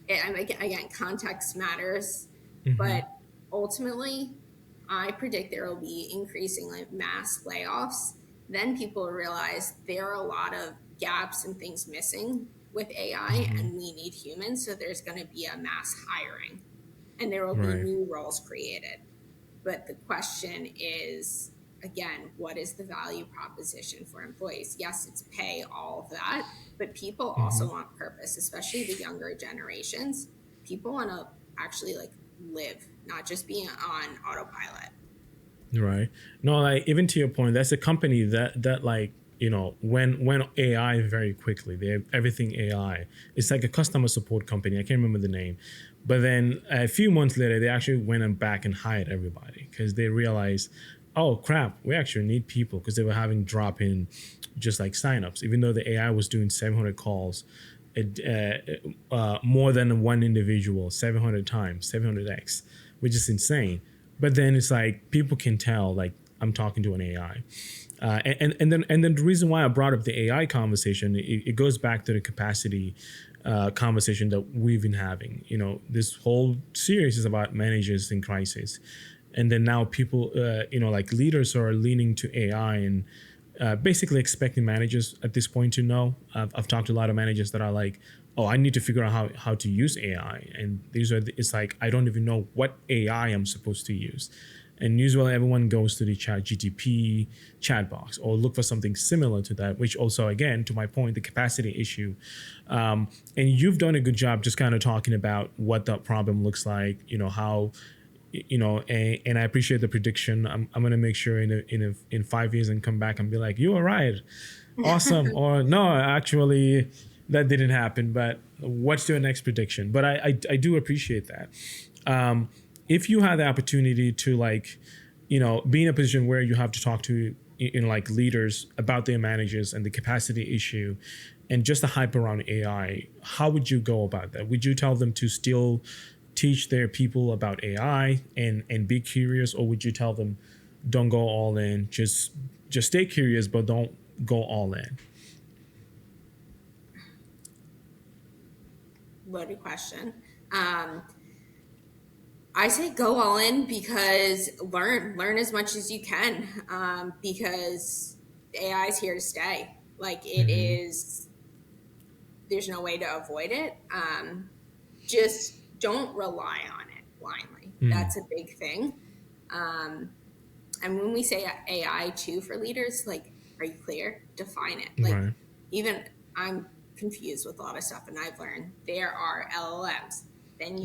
Again, context matters, but ultimately, I predict there will be increasing like mass layoffs. Then people realize there are a lot of gaps and things missing with AI, and we need humans. So there's going to be a mass hiring, and there will be new roles created. But the question is, again, what is the value proposition for employees? Yes, it's pay, all of that, but people also want purpose, especially the younger generations. People want to actually like live, not just be on autopilot. Right. No, like even to your point, that's a company that like, you know, when AI very quickly, they have everything AI. It's like a customer support company. I can't remember the name. But then a few months later, they actually went and back and hired everybody because they realized, oh crap, we actually need people, because they were having drop in just like signups, even though the AI was doing 700 calls, more than one individual, 700 times, 700x, which is insane. But then it's like people can tell, like, I'm talking to an AI. And then the reason why I brought up the AI conversation, it goes back to the capacity conversation that we've been having. You know, this whole series is about managers in crisis. And then now people, you know, like leaders are leaning to AI and basically expecting managers at this point to know. I've talked to a lot of managers that are like, oh, I need to figure out how to use AI. And it's like, I don't even know what AI I'm supposed to use. And usually everyone goes to the ChatGPT chat box or look for something similar to that, which also, again, to my point, the capacity issue. And you've done a good job just kind of talking about what that problem looks like, you know, how, you know, and I appreciate the prediction. I'm going to make sure in 5 years and come back and be like, you were right. Awesome. Or no, actually, that didn't happen, but what's your next prediction? But I do appreciate that. If you had the opportunity to, like, you know, be in a position where you have to talk to, you know, like leaders about their managers and the capacity issue and just the hype around AI, how would you go about that? Would you tell them to still teach their people about AI and be curious, or would you tell them don't go all in, just stay curious, but don't go all in? Loaded question. I say go all in, because learn as much as you can, because AI is here to stay. Like, it is, there's no way to avoid it. Just don't rely on it blindly. That's a big thing. And when we say AI too for leaders, like, are you clear? Define it. Like, even I'm confused with a lot of stuff, and I've learned there are LLMs. Then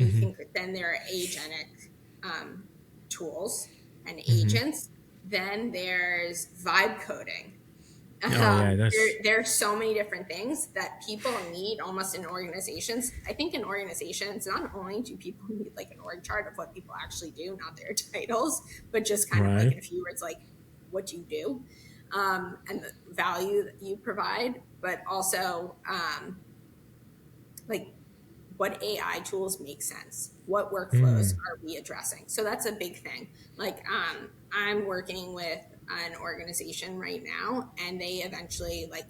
then there are agentic tools and agents. Then there's vibe coding. Oh yeah, There are so many different things that people need almost in organizations. I think in organizations, not only do people need like an org chart of what people actually do, not their titles, but just kind of like right. in a few words, like what you do, and the value that you provide, but also like what AI tools make sense, what workflows are we addressing. So that's a big thing. Like I'm working with an organization right now, and they eventually, like,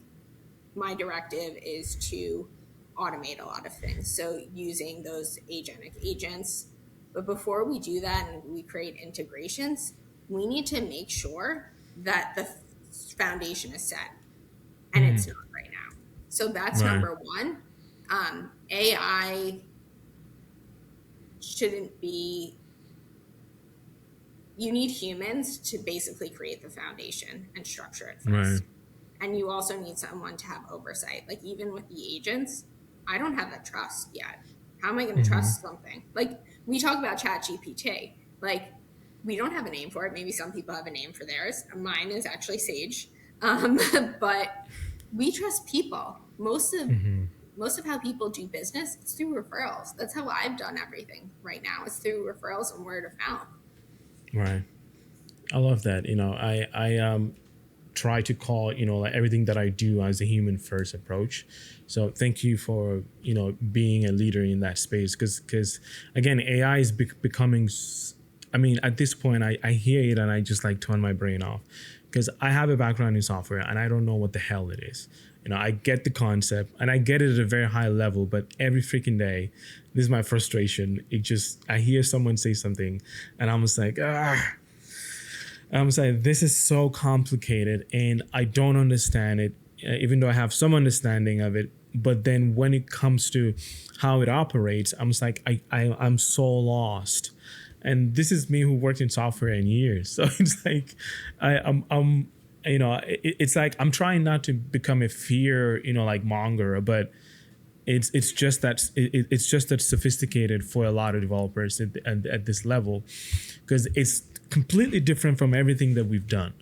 my directive is to automate a lot of things, so using those agentic agents. But before we do that and we create integrations, we need to make sure that the foundation is set, and it's not right now. So that's Right. number one. AI shouldn't be, you need humans to basically create the foundation and structure it Right. first. And you also need someone to have oversight. Like, even with the agents, I don't have that trust yet. How am I going to trust something? Like, we talk about ChatGPT. Like, we don't have a name for it. Maybe some people have a name for theirs. Mine is actually Sage. But we trust people. Most of how people do business, it's through referrals. That's how I've done everything right now. It's through referrals and word of mouth. Right. I love that. I try to call, like everything that I do as a human first approach. So thank you for, being a leader in that space. Because again, AI is becoming, I mean, at this point, I hear it and I just like turn my brain off, because I have a background in software and I don't know what the hell it is. I get the concept and I get it at a very high level, but every freaking day, this is my frustration. I hear someone say something and I'm just like, I'm saying this is so complicated and I don't understand it, even though I have some understanding of it. But then when it comes to how it operates, I'm just like, I'm so lost. And this is me who worked in software in years. So it's like, it's like I'm trying not to become a fear, like monger, but it's just that it's just that sophisticated for a lot of developers at this level, because it's completely different from everything that we've done.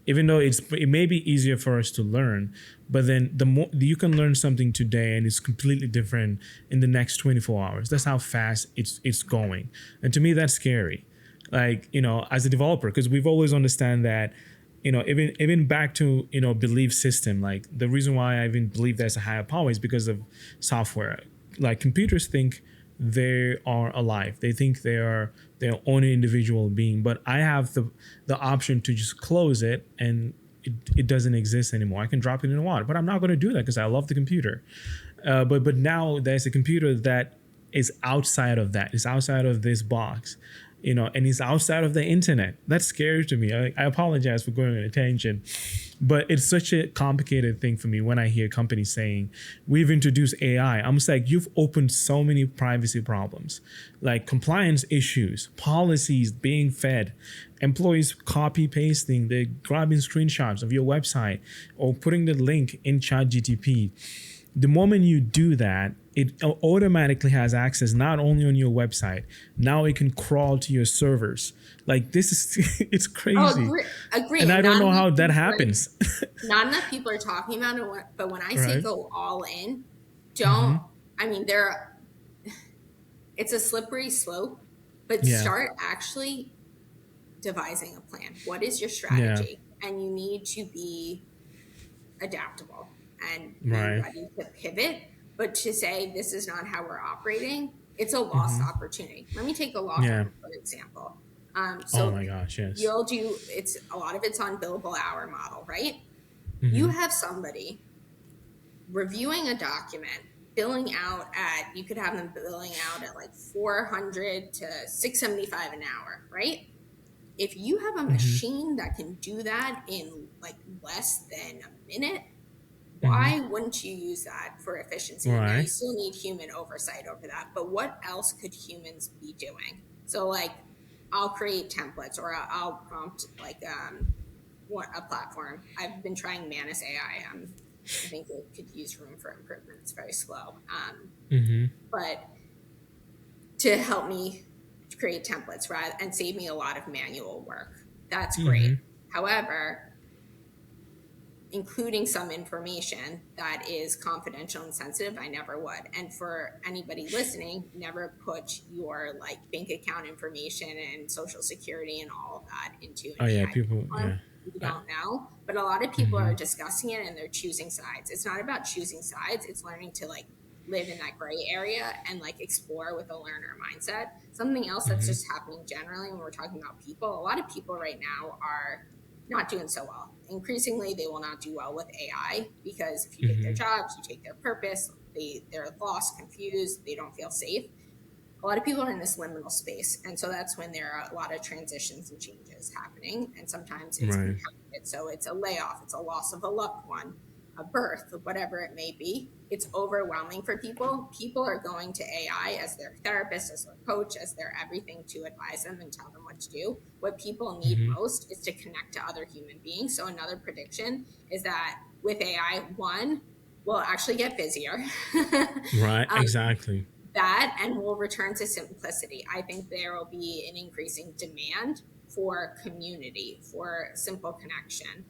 Even though it may be easier for us to learn, but then the more you can learn something today and it's completely different in the next 24 hours. That's how fast it's going. And to me, that's scary. Like, as a developer, because we've always understand that, even back to, belief system, like the reason why I even believe there's a higher power is because of software. Like, computers think they are alive. They think they are their own individual being, but I have the option to just close it and it doesn't exist anymore. I can drop it in the water, but I'm not going to do that because I love the computer. But now there's a computer that is outside of that. It's outside of this box, and it's outside of the internet. That's scary to me. I apologize for going on a tangent, but it's such a complicated thing for me when I hear companies saying, we've introduced AI. I'm just like, you've opened so many privacy problems, like compliance issues, policies being fed, employees copy pasting, they're grabbing screenshots of your website or putting the link in ChatGPT. The moment you do that, it automatically has access not only on your website, now it can crawl to your servers. Like, this is, it's crazy. Oh, agree. And I don't know how that happens. Not enough people are talking about it, but when I say go all in, I mean, it's a slippery slope, but start actually devising a plan. What is your strategy? Yeah. And you need to be adaptable and be ready to pivot. But to say this is not how we're operating, it's a lost opportunity. Let me take a law firm, for example. So oh my gosh, yes. You'll do, a lot of it's on billable hour model, right? You have somebody reviewing a document, billing out you could have them billing out at like $400 to $675 an hour, right? If you have a machine that can do that in like less than a minute, why wouldn't you use that for efficiency? Right. Now, you still need human oversight over that, but what else could humans be doing? So, like, I'll create templates, or I'll prompt like a platform. I've been trying Manus AI. I think it could use room for improvement. It's very slow, but to help me create templates and save me a lot of manual work. That's great. However, including some information that is confidential and sensitive, I never would. And for anybody listening, never put your like bank account information and social security and all of that into Oh an yeah, AI people. platform. Yeah. You don't know, but a lot of people are discussing it and they're choosing sides. It's not about choosing sides. It's learning to like live in that gray area and like explore with a learner mindset. Something else that's just happening generally when we're talking about people, a lot of people right now are not doing so well. Increasingly, they will not do well with AI because if you take their jobs, you take their purpose, they're lost, confused, they don't feel safe. A lot of people are in this liminal space. And so that's when there are a lot of transitions and changes happening. And sometimes it's Right. compounded. So it's a layoff, it's a loss of a loved one, a birth, whatever it may be. It's overwhelming for people. People are going to AI as their therapist, as their coach, as their everything to advise them and tell them what to do. What people need most is to connect to other human beings. So another prediction is that with AI, one, will actually get busier. Right. Exactly. That and we'll return to simplicity. I think there will be an increasing demand for community, for simple connection.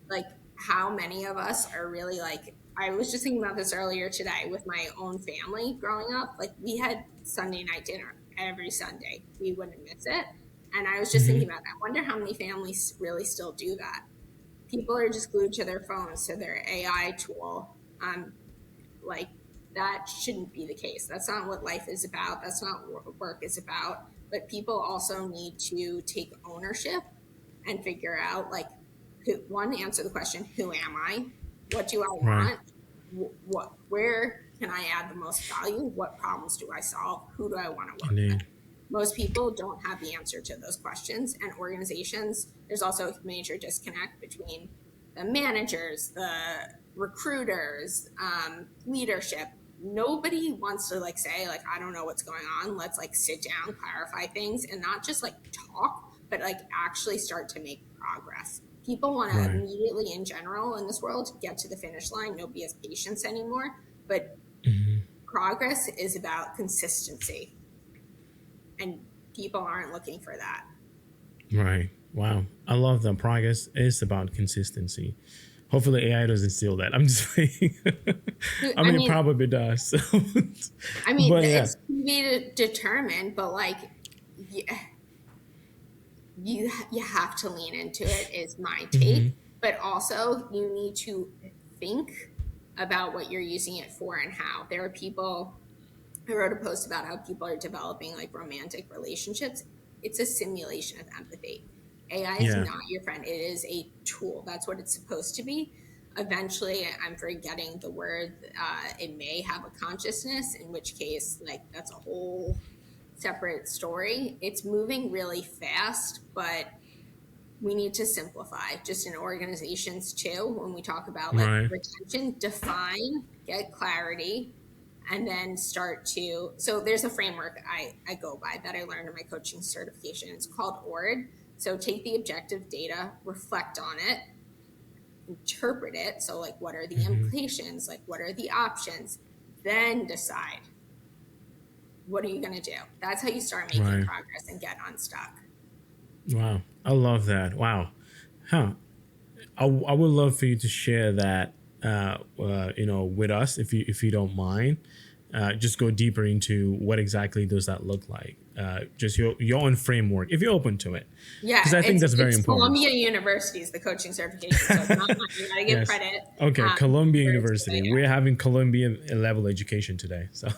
Like how many of us are really like, I was just thinking about this earlier today with my own family growing up. Like we had Sunday night dinner every Sunday. We wouldn't miss it. And I was just thinking about that. I wonder how many families really still do that. People are just glued to their phones, to their AI tool. Like that shouldn't be the case. That's not what life is about. That's not what work is about. But people also need to take ownership and figure out like answer the question, who am I? What do I Right. want? Where can I add the most value? What problems do I solve? Who do I want to work with? Indeed. Most people don't have the answer to those questions. And organizations, there's also a major disconnect between the managers, the recruiters, leadership. Nobody wants to like say like, I don't know what's going on. Let's like sit down, clarify things, and not just like talk, but like actually start to make progress. People want to immediately in general in this world get to the finish line. Nobody has patience anymore, but progress is about consistency, and people aren't looking for that. Right. Wow. I love that. Progress is about consistency. Hopefully AI doesn't steal that. I'm just saying. I mean, it probably does. I mean, but yeah. it's to be determined, but like, you have to lean into it is my take. But also you need to think about what you're using it for and how. There are people, I wrote a post about how people are developing like romantic relationships. It's a simulation of empathy. AI is not your friend. It is a tool. That's what it's supposed to be. Eventually, I'm forgetting the word. It may have a consciousness, in which case, like that's a whole separate story. It's moving really fast, but we need to simplify just in organizations too. When we talk about like retention, define, get clarity, and then start to, so there's a framework I go by that I learned in my coaching certification. It's called ORD. So take the objective data, reflect on it, interpret it. So like, what are the implications? Like, what are the options? Then decide, what are you going to do? That's how you start making progress and get unstuck. Wow. I love that. Wow. Huh. I would love for you to share that, with us, if you don't mind. Just go deeper into what exactly does that look like. Just your own framework, if you're open to it. Yeah, because I think that's very important. Columbia University is the coaching certification, so it's not mine. You gotta give credit. Okay, Columbia University. We're having Columbia level education today, so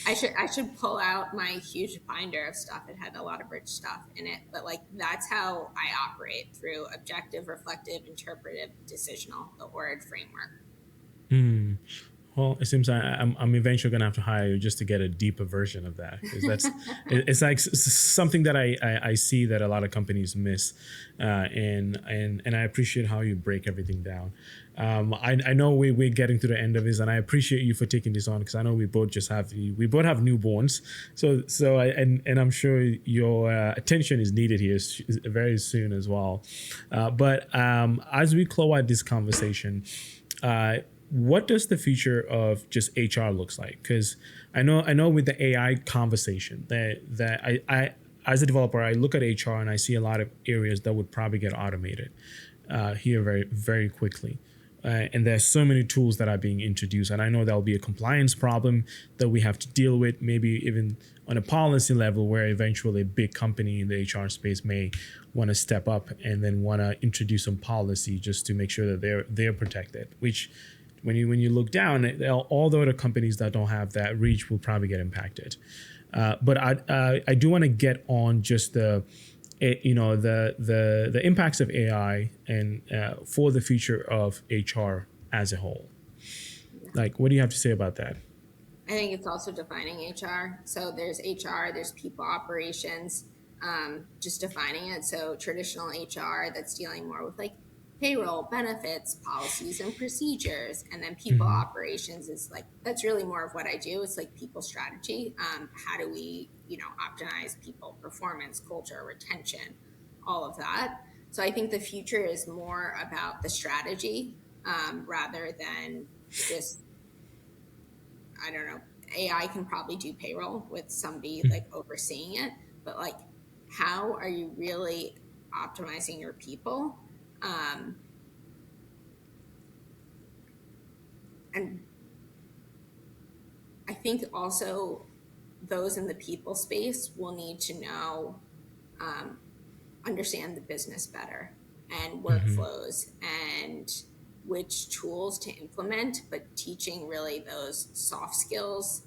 I should pull out my huge binder of stuff. It had a lot of rich stuff in it, but like that's how I operate, through objective, reflective, interpretive, decisional, the ORD framework. Well, it seems I'm eventually gonna have to hire you just to get a deeper version of that, because that's it's like something that I see that a lot of companies miss, and I appreciate how you break everything down. I know we're getting to the end of this, and I appreciate you for taking this on, because I know we both have newborns, so I'm sure your attention is needed here very soon as well. But as we close out this conversation, what does the future of just HR looks like? Because I know with the AI conversation that as a developer, I look at HR and I see a lot of areas that would probably get automated here very, very quickly. And there's so many tools that are being introduced, and I know there'll be a compliance problem that we have to deal with, maybe even on a policy level, where eventually a big company in the HR space may want to step up and then want to introduce some policy just to make sure that they're protected. Which, when you look down, all the other companies that don't have that reach will probably get impacted. But I do want to get on just the impacts of AI and for the future of HR as a whole. Like, what do you have to say about that? I think it's also defining HR. So there's HR, there's people operations, just defining it. So traditional HR that's dealing more with like payroll, benefits, policies and procedures. And then people operations is like, that's really more of what I do. It's like people strategy. How do we, optimize people performance, culture, retention, all of that. So I think the future is more about the strategy rather than just, I don't know, AI can probably do payroll with somebody like overseeing it, but like, how are you really optimizing your people? And I think also those in the people space will need to know, understand the business better and workflows and which tools to implement, but teaching really those soft skills,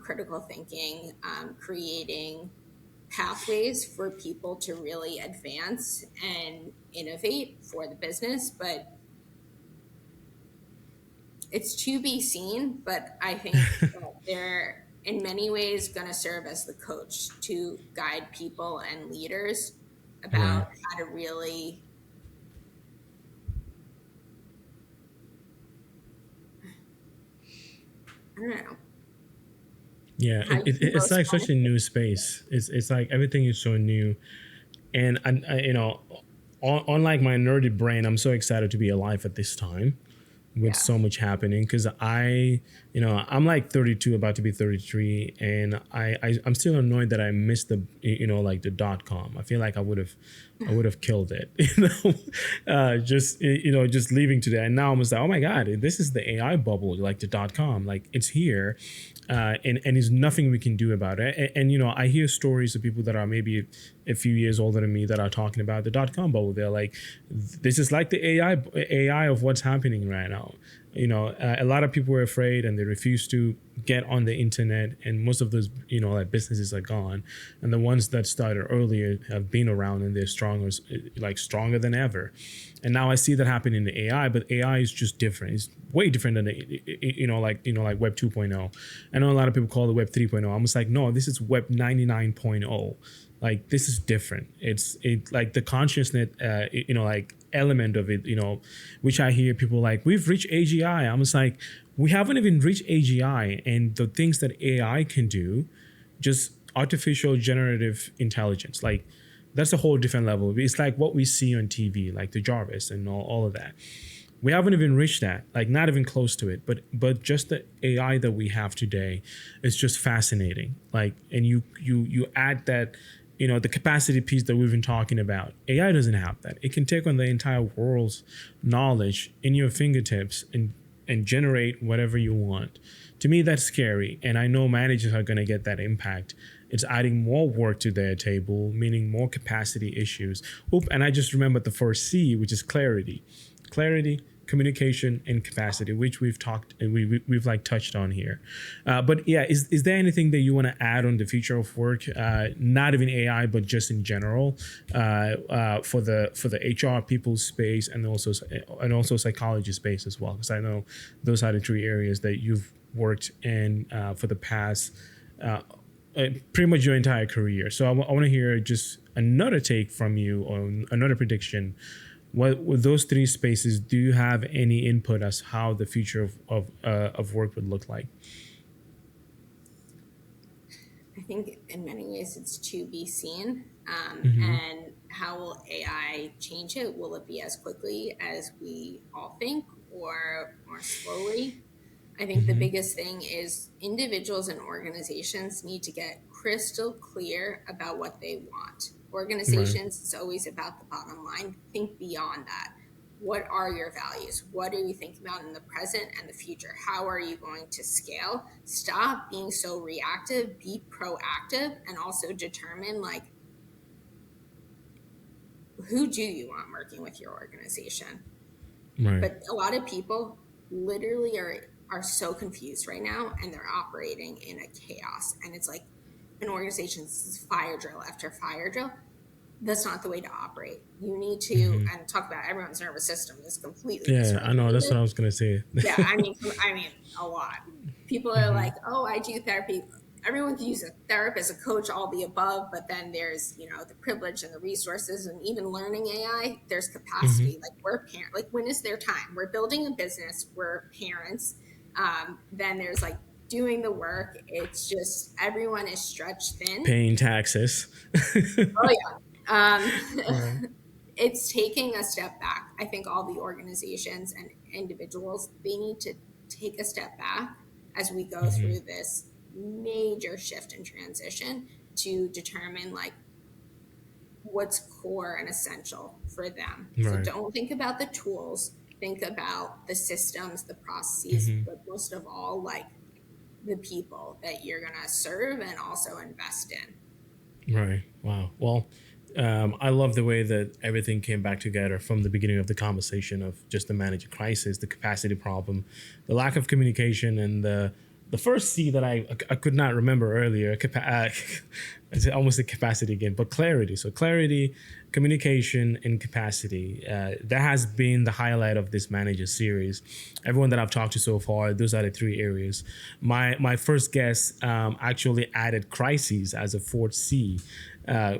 critical thinking, creating pathways for people to really advance and innovate for the business. But it's to be seen, but I think that they're in many ways going to serve as the coach to guide people and leaders about how to really I don't know. Yeah, it's like such a new space. It's like everything is so new, and unlike my nerdy brain, I'm so excited to be alive at this time with so much happening, because I'm like 32, about to be 33, and I'm still annoyed that I missed the like the .com. I feel like I would have killed it, just just leaving today. And now I'm just like, oh my god, this is the AI bubble, like the .com, like it's here, and there's nothing we can do about it. And I hear stories of people that are maybe a few years older than me that are talking about the .com bubble. They're like, this is like the AI of what's happening right now. A lot of people were afraid and they refused to get on the internet, and most of those like businesses are gone, and the ones that started earlier have been around and they're stronger than ever. And now I see that happen in the AI, but AI is just different. It's way different than like Web 2.0. I know a lot of people call it Web 3.0. I'm just like, no, this is Web 99.0. Like, this is different. It's like the consciousness, like element of it, which I hear people like, we've reached AGI. I'm just like, we haven't even reached AGI, and the things that AI can do, just artificial generative intelligence, like that's a whole different level. It's like what we see on TV, like the Jarvis and all of that. We haven't even reached that, like not even close to it. But just the AI that we have today is just fascinating. Like, and you add that, the capacity piece that we've been talking about. AI doesn't have that. It can take on the entire world's knowledge in your fingertips and generate whatever you want. To me, that's scary. And I know managers are going to get that impact. It's adding more work to their table, meaning more capacity issues. And I just remembered the first C, which is clarity. Clarity, communication, and capacity, which we've talked and we've like touched on here. But yeah, is there anything that you want to add on the future of work? Not even AI, but just in general, for the HR people space and also psychology space as well, because I know those are the three areas that you've worked in for the past pretty much your entire career. So I want to hear just another take from you on another prediction. What, with those three spaces, do you have any input as how the future of work would look like? I think in many ways it's to be seen. And how will AI change it? Will it be as quickly as we all think, or more slowly? I think the biggest thing is individuals and organizations need to get crystal clear about what they want. Organizations, it's always about the bottom line. Think beyond that. What are your values? What are you thinking about in the present and the future? How are you going to scale? Stop being so reactive, be proactive, and also determine like, who do you want working with your organization? Right. But a lot of people literally are so confused right now, and they're operating in a chaos. And it's like an organization's fire drill after fire drill. That's not the way to operate. You need to, and talk about everyone's nervous system is completely I know. That's what I was going to say. Yeah, I mean, a lot. People are like, oh, I do therapy. Everyone can use a therapist, a coach, all the above, but then there's, the privilege and the resources, and even learning AI, there's capacity. Like we're parents, like when is their time? We're building a business, we're parents. Then there's like doing the work. It's just, everyone is stretched thin. Paying taxes. Oh yeah. It's taking a step back. I think all the organizations and individuals, they need to take a step back as we go through this major shift and transition to determine like what's core and essential for them. Right. So don't think about the tools, think about the systems, the processes, but most of all, like the people that you're going to serve and also invest in. Right. Wow. Well, I love the way that everything came back together from the beginning of the conversation of just the managing crisis, the capacity problem, the lack of communication, and the first C that I could not remember earlier. It's almost a capacity again, but clarity. So clarity, communication, and capacity. That has been the highlight of this manager series. Everyone that I've talked to so far, those are the three areas. My first guest actually added crises as a fourth C.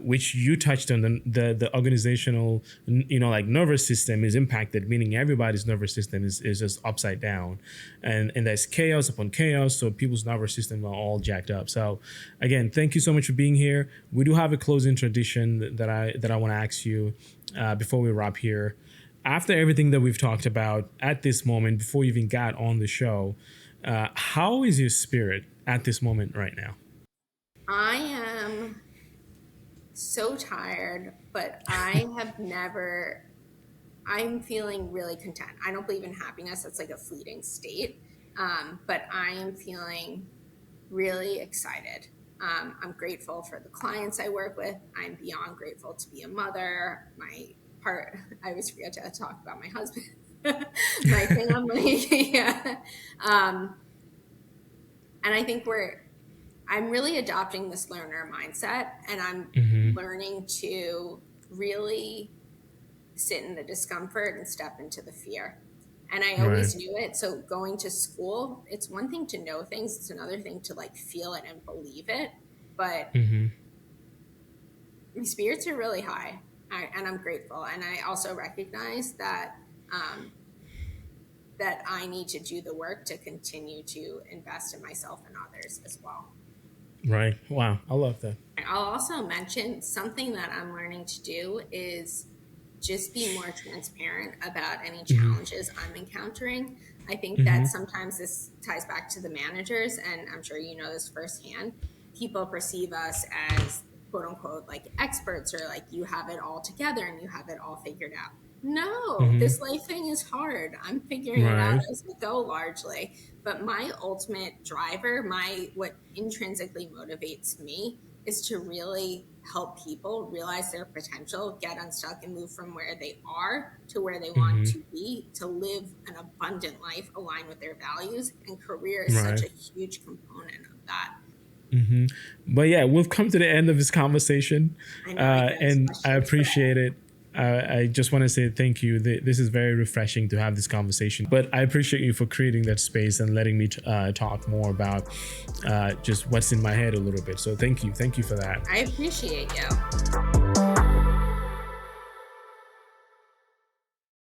Which you touched on, the organizational, like nervous system is impacted, meaning everybody's nervous system is just upside down, and there's chaos upon chaos. So people's nervous system are all jacked up. So again, thank you so much for being here. We do have a closing tradition that I want to ask you before we wrap here. After everything that we've talked about at this moment, before you even got on the show, how is your spirit at this moment right now? I am so tired, but I'm feeling really content. I don't believe in happiness. That's like a fleeting state. But I am feeling really excited. I'm grateful for the clients I work with. I'm beyond grateful to be a mother. I always forget to talk about my husband, my family. Yeah. And I think I'm really adopting this learner mindset, and I'm learning to really sit in the discomfort and step into the fear. And I always knew it. So going to school, it's one thing to know things. It's another thing to like feel it and believe it. But my spirits are really high, and I'm grateful. And I also recognize that that I need to do the work to continue to invest in myself and others as well. Right. Wow. I love that. I'll also mention something that I'm learning to do is just be more transparent about any challenges I'm encountering. I think that sometimes this ties back to the managers, and I'm sure you know this firsthand. People perceive us as quote unquote like experts, or like you have it all together and you have it all figured out. No, this life thing is hard. I'm figuring it out as we go largely. But my ultimate driver, what intrinsically motivates me, is to really help people realize their potential, get unstuck, and move from where they are to where they want to be, to live an abundant life aligned with their values. And career is such a huge component of that. But yeah, we've come to the end of this conversation, and I appreciate it. I just want to say thank you. This is very refreshing to have this conversation, but I appreciate you for creating that space and letting me talk more about just what's in my head a little bit. So thank you for that. I appreciate you.